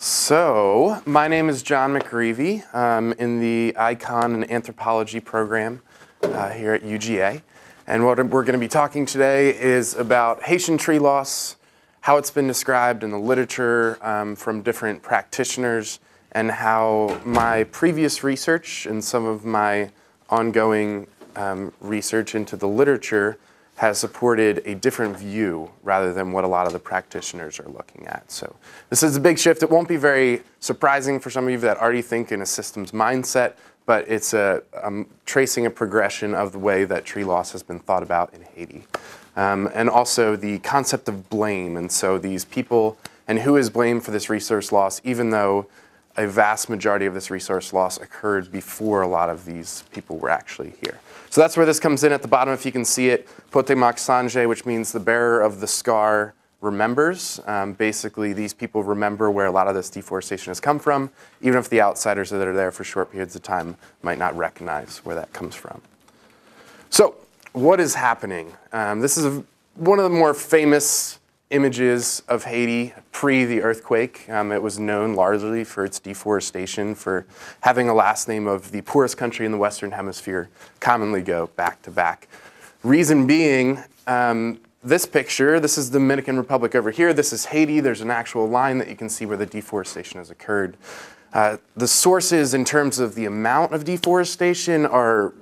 So, my name is John McGreevy. I'm in the Icon and Anthropology program here at UGA. And what we're going to be talking today is about Haitian tree loss, how it's been described in the literature from different practitioners, and how my previous research and some of my ongoing research into the literature has supported a different view rather than what a lot of the practitioners are looking at. So this is a big shift. It won't be very surprising for some of you that already think in a systems mindset, but it's tracing a progression of the way that tree loss has been thought about in Haiti. And also the concept of blame, and so these people, and who is blamed for this resource loss, even though a vast majority of this resource loss occurred before a lot of these people were actually here. So that's where this comes in at the bottom, if you can see it. Pote Mak Sonje, which means the bearer of the scar remembers. Basically, these people remember where a lot of this deforestation has come from, even if the outsiders that are there for short periods of time might not recognize where that comes from. So what is happening? This is one of the more famous images of Haiti pre the earthquake. It was known largely for its deforestation, for having a last name of the poorest country in the Western Hemisphere, commonly go back to back. Reason being, this picture, this is the Dominican Republic over here, this is Haiti. There's an actual line that you can see where the deforestation has occurred. The sources in terms of the amount of deforestation are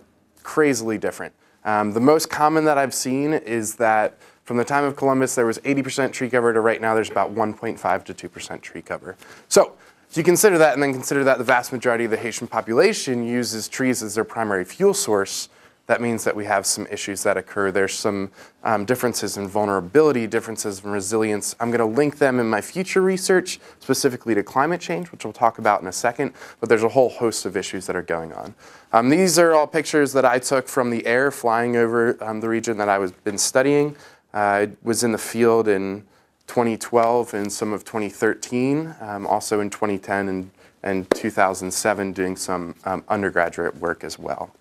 crazily different. The most common that I've seen is that from the time of Columbus, there was 80% tree cover to right now, there's about 1.5 to 2% tree cover. So if you consider that and then consider that the vast majority of the Haitian population uses trees as their primary fuel source, that means that we have some issues that occur. There's some differences in vulnerability, differences in resilience. I'm going to link them in my future research, specifically to climate change, which we'll talk about in a second, but there's a whole host of issues that are going on. These are all pictures that I took from the air flying over the region that I've been studying. I was in the field in 2012 and some of 2013, also in 2010 and 2007 doing some undergraduate work as well.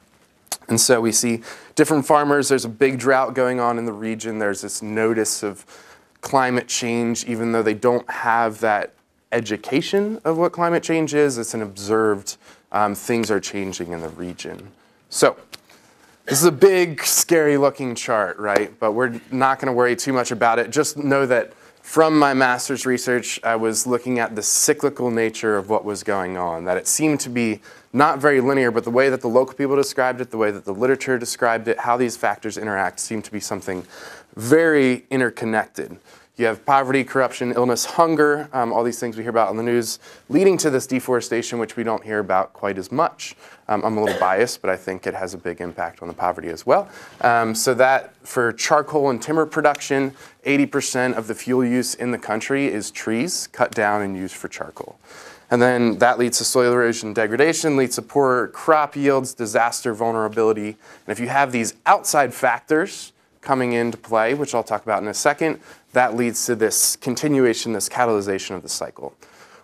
And so we see different farmers. There's a big drought going on in the region. There's this notice of climate change, even though they don't have that education of what climate change is. It's an observed things are changing in the region. So this is a big, scary-looking chart, right? But we're not going to worry too much about it. Just know that from my master's research, I was looking at the cyclical nature of what was going on, that it seemed to be not very linear, but the way that the local people described it, the way that the literature described it, how these factors interact seemed to be something very interconnected. You have poverty, corruption, illness, hunger, all these things we hear about on the news, leading to this deforestation, which we don't hear about quite as much. I'm a little biased, but I think it has a big impact on the poverty as well. So that for charcoal and timber production, 80% of the fuel use in the country is trees cut down and used for charcoal. And then that leads to soil erosion and degradation, leads to poor crop yields, disaster vulnerability. And if you have these outside factors coming into play, which I'll talk about in a second, that leads to this continuation, this catalyzation of the cycle.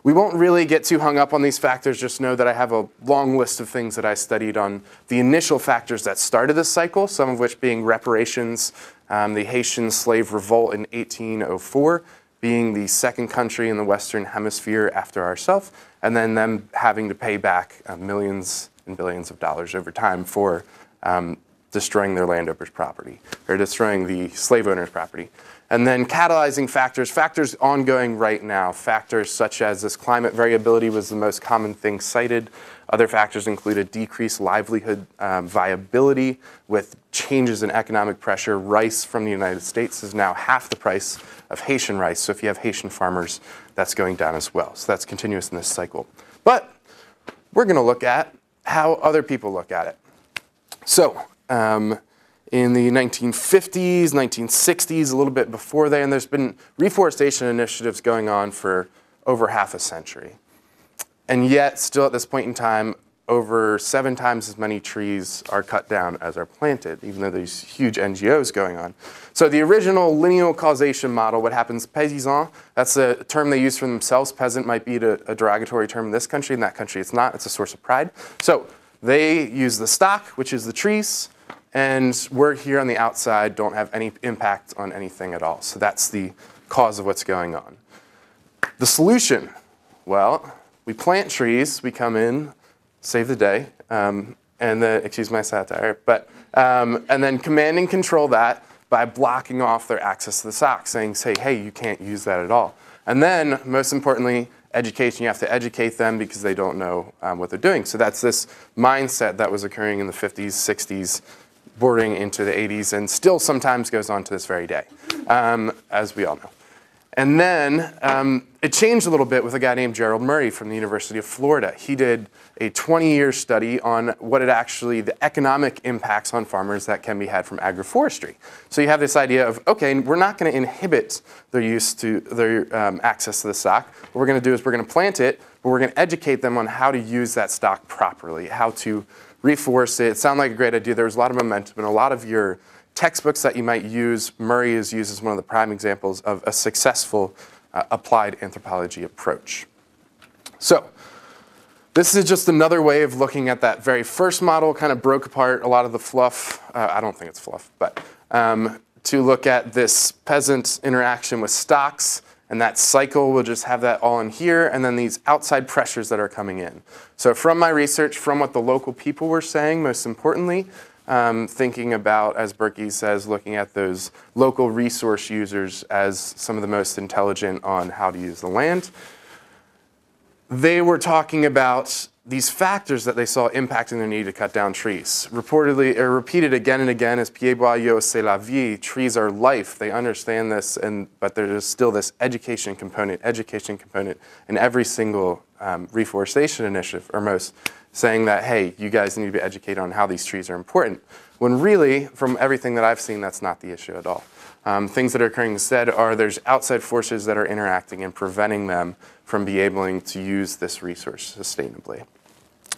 We won't really get too hung up on these factors, just know that I have a long list of things that I studied on the initial factors that started this cycle, some of which being reparations, the Haitian slave revolt in 1804, being the second country in the Western Hemisphere after ourselves, and then them having to pay back millions and billions of dollars over time for destroying their landowners' property, or destroying the slave owners' property. And then catalyzing factors ongoing right now, factors such as this climate variability was the most common thing cited. Other factors included decreased livelihood viability with changes in economic pressure. Rice from the United States is now half the price of Haitian rice. So if you have Haitian farmers, that's going down as well. So that's continuous in this cycle. But we're going to look at how other people look at it. So in the 1950s, 1960s, a little bit before then, there's been reforestation initiatives going on for over half a century. And yet, still at this point in time, over 7 times as many trees are cut down as are planted, even though there's huge NGOs going on. So the original lineal causation model, what happens, paysan, that's a term they use for themselves. Peasant might be a derogatory term in this country. In that country, it's not. It's a source of pride. So they use the stock, which is the trees, and we're here on the outside, don't have any impact on anything at all. So that's the cause of what's going on. The solution, Well, we plant trees, we come in, save the day, and then, excuse my satire, but, and then command and control that by blocking off their access to the sock, saying, hey, you can't use that at all. And then, most importantly, education. You have to educate them because they don't know what they're doing. So that's this mindset that was occurring in the 50s, 60s, bordering into the 80s, and still sometimes goes on to this very day, as we all know. And then it changed a little bit with a guy named Gerald Murray from the University of Florida. He did a 20-year study on what the economic impacts on farmers that can be had from agroforestry. So you have this idea of, okay, we're not going to inhibit their access to the stock. What we're going to do is we're going to plant it, but we're going to educate them on how to use that stock properly, how to reforest it. It sounded like a great idea. There was a lot of momentum, and a lot of your textbooks that you might use, Murray is used as one of the prime examples of a successful applied anthropology approach. So this is just another way of looking at that very first model, kind of broke apart a lot of the fluff. I don't think it's fluff, but to look at this peasant interaction with stocks, and that cycle, we'll just have that all in here, and then these outside pressures that are coming in. So from my research, from what the local people were saying, most importantly, thinking about, as Berkey says, looking at those local resource users as some of the most intelligent on how to use the land. They were talking about these factors that they saw impacting their need to cut down trees. Repeated again and again as pieds boyaux, c'est la vie, trees are life. They understand this, but there's still this education component in every single reforestation initiative, or most, saying that, hey, you guys need to be educated on how these trees are important. When really, from everything that I've seen, that's not the issue at all. Things that are occurring instead are there's outside forces that are interacting and preventing them from being able to use this resource sustainably.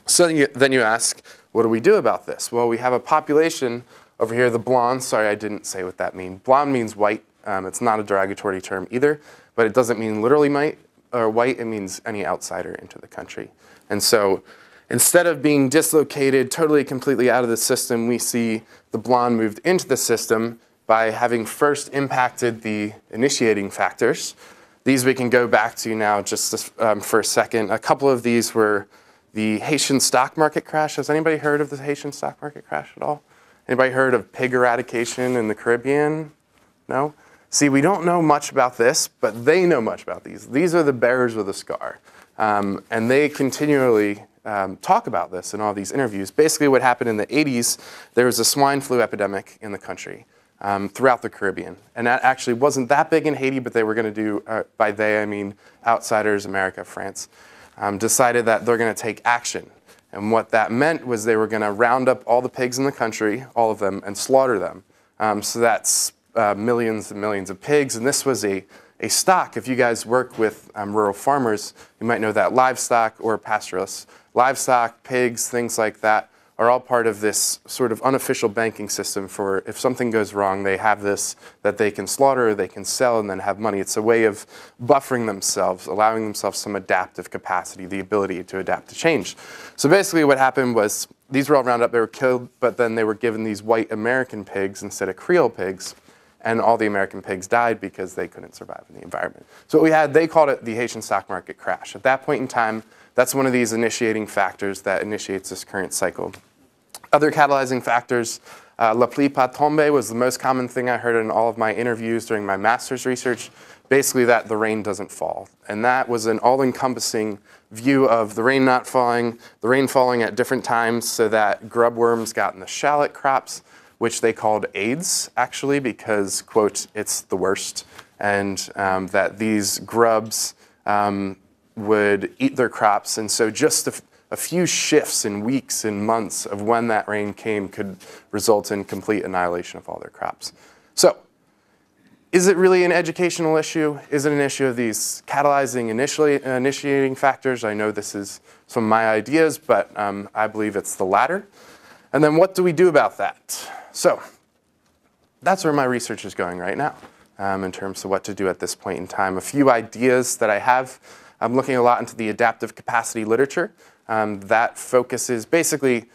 So then you ask, what do we do about this? Well, we have a population over here, the blonde. Sorry, I didn't say what that means. Blonde means white. It's not a derogatory term either, but it doesn't mean literally white. It means any outsider into the country. And so instead of being dislocated totally, completely out of the system, we see the blonde moved into the system by having first impacted the initiating factors. These we can go back to now just for a second. A couple of these were the Haitian stock market crash. Has anybody heard of the Haitian stock market crash at all? Anybody heard of pig eradication in the Caribbean? No? See, we don't know much about this, but they know much about these. These are the bearers of the scar. And they continually talk about this in all these interviews. Basically what happened in the 80s, there was a swine flu epidemic in the country throughout the Caribbean. And that actually wasn't that big in Haiti, but they were going to do, by they I mean outsiders, America, France, decided that they're going to take action. And what that meant was they were going to round up all the pigs in the country, all of them, and slaughter them. So that's millions and millions of pigs. And this was a stock. If you guys work with rural farmers, you might know that livestock or pastoralists, livestock, pigs, things like that, are all part of this sort of unofficial banking system for if something goes wrong, they have this that they can slaughter, they can sell, and then have money. It's a way of buffering themselves, allowing themselves some adaptive capacity, the ability to adapt to change. So basically what happened was these were all rounded up, they were killed, but then they were given these white American pigs instead of Creole pigs, and all the American pigs died because they couldn't survive in the environment. So what we had, they called it the Haitian stock market crash. At that point in time, that's one of these initiating factors that initiates this current cycle. Other catalyzing factors, la pluie pas tomber was the most common thing I heard in all of my interviews during my master's research, basically that the rain doesn't fall. And that was an all-encompassing view of the rain not falling, the rain falling at different times so that grub worms got in the shallot crops, which they called AIDS, actually, because, quote, it's the worst, and that these grubs would eat their crops. And so just a few shifts in weeks and months of when that rain came could result in complete annihilation of all their crops. So is it really an educational issue? Is it an issue of these catalyzing, initiating factors? I know this is some of my ideas, but I believe it's the latter. And then what do we do about that? So that's where my research is going right now in terms of what to do at this point in time. A few ideas that I have. I'm looking a lot into the adaptive capacity literature. That focuses, basically,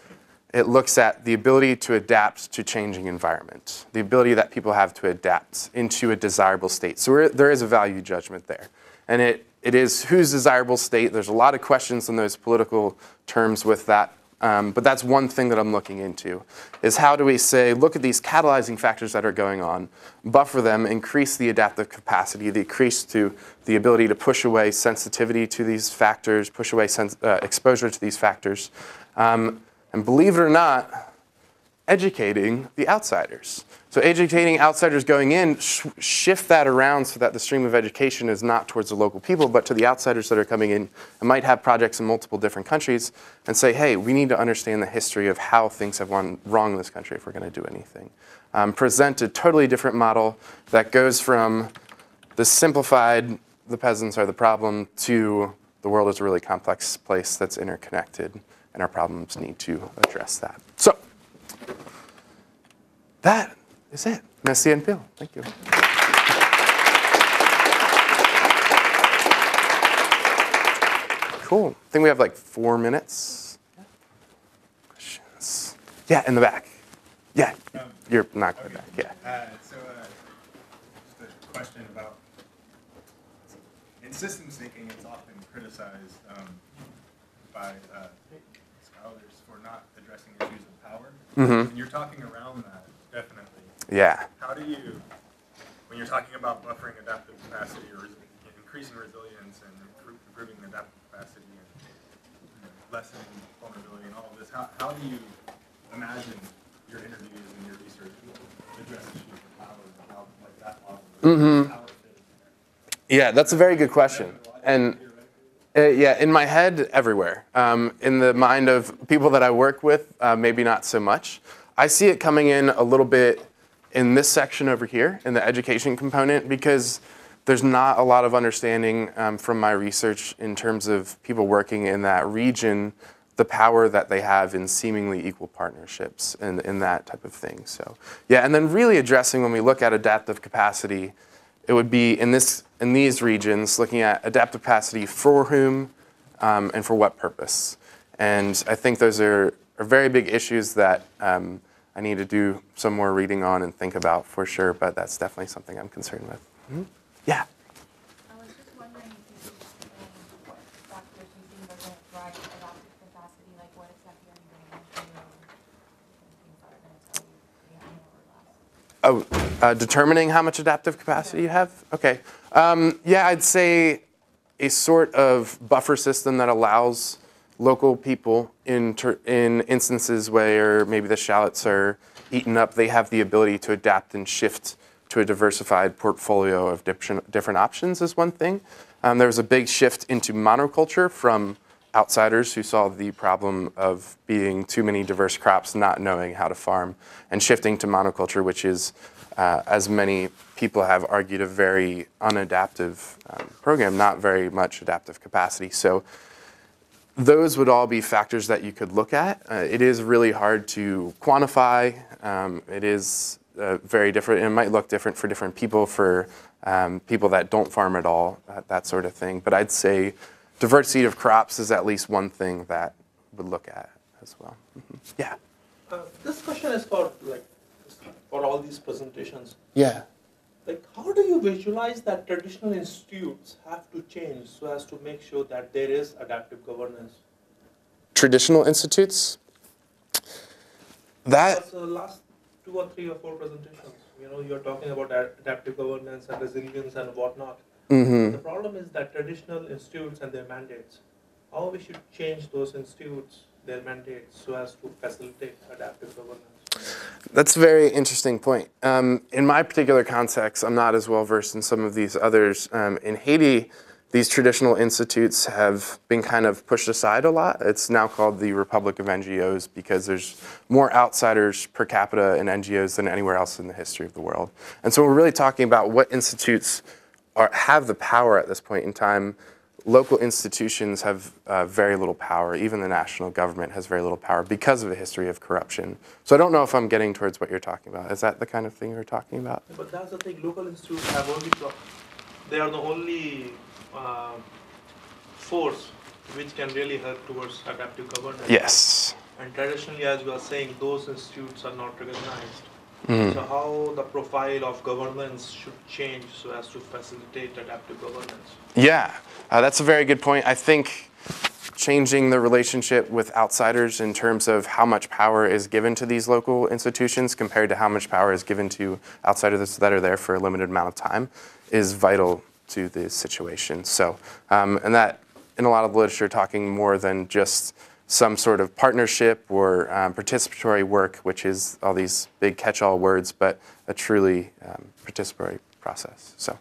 it looks at the ability to adapt to changing environment, the ability that people have to adapt into a desirable state. So there is a value judgment there. And it it is whose desirable state. There's a lot of questions in those political terms with that. But that's one thing that I'm looking into, is how do we say, look at these catalyzing factors that are going on, buffer them, increase the adaptive capacity, decrease to the ability to push away sensitivity to these factors, push away exposure to these factors, and believe it or not, educating the outsiders. So educating outsiders going in, shift that around so that the stream of education is not towards the local people, but to the outsiders that are coming in and might have projects in multiple different countries, and say, hey, we need to understand the history of how things have gone wrong in this country if we're going to do anything. Present a totally different model that goes from the simplified, the peasants are the problem, to the world is a really complex place that's interconnected, and our problems need to address that. So that is it. Merci and Bill. Thank you. Cool. I think we have like 4 minutes. Questions? Yeah, in the back. Yeah, you're not going back. Yeah. Just a question about, in systems thinking, it's often criticized by scholars for not addressing issues of power. Mm-hmm. And you're talking around that, definitely. Yeah. How do you, when you're talking about buffering adaptive capacity or increasing resilience and improving adaptive capacity and lessening vulnerability and all of this, how do you imagine your interviews and your research will address issues of power and how like that model power fits? Yeah, that's a very good question. And yeah, in my head, everywhere. In the mind of people that I work with, maybe not so much. I see it coming in a little bit in this section over here, in the education component, because there's not a lot of understanding from my research in terms of people working in that region, the power that they have in seemingly equal partnerships and in that type of thing. So yeah, and then really addressing, when we look at adaptive capacity, it would be in these regions, looking at adaptive capacity for whom and for what purpose. And I think those are very big issues that I need to do some more reading on and think about for sure, but that's definitely something I'm concerned with. Mm-hmm. Yeah? I was just wondering if you could explain what factors you think are going to drive adaptive capacity, like what exactly are you going to do and things that are going to tell you more or less? Oh, determining how much adaptive capacity you have? Okay. Yeah, I'd say a sort of buffer system that allows local people in instances where maybe the shallots are eaten up, they have the ability to adapt and shift to a diversified portfolio of different options is one thing. There was a big shift into monoculture from outsiders who saw the problem of being too many diverse crops, not knowing how to farm, and shifting to monoculture, which is, as many people have argued, a very unadaptive program, not very much adaptive capacity. So those would all be factors that you could look at. It is really hard to quantify. It is very different. It might look different for different people, for people that don't farm at all, that sort of thing. But I'd say diversity of crops is at least one thing that would look at as well. Mm-hmm. Yeah. This question is for all these presentations. Yeah. Like, how do you visualize that traditional institutes have to change so as to make sure that there is adaptive governance? Traditional institutes? Because the last 2 or 3 or 4 presentations, you're talking about adaptive governance and resilience and whatnot. Mm-hmm. The problem is that traditional institutes and their mandates, how we should change those institutes, their mandates, so as to facilitate adaptive governance. That's a very interesting point. In my particular context, I'm not as well versed in some of these others. In Haiti, these traditional institutes have been kind of pushed aside a lot. It's now called the Republic of NGOs because there's more outsiders per capita in NGOs than anywhere else in the history of the world. And so we're really talking about what institutes have the power at this point in time. Local institutions have very little power. Even the national government has very little power because of a history of corruption. So I don't know if I'm getting towards what you're talking about. Is that the kind of thing you're talking about? But that's the thing. Local institutes have only, they are the only force which can really help towards adaptive governance. Yes. And traditionally, as you are saying, those institutes are not recognized. So how the profile of governance should change so as to facilitate adaptive governance? Yeah, that's a very good point. I think changing the relationship with outsiders in terms of how much power is given to these local institutions compared to how much power is given to outsiders that are there for a limited amount of time is vital to the situation. So, and that in a lot of literature talking more than just some sort of partnership or participatory work, which is all these big catch-all words, but a truly participatory process. So.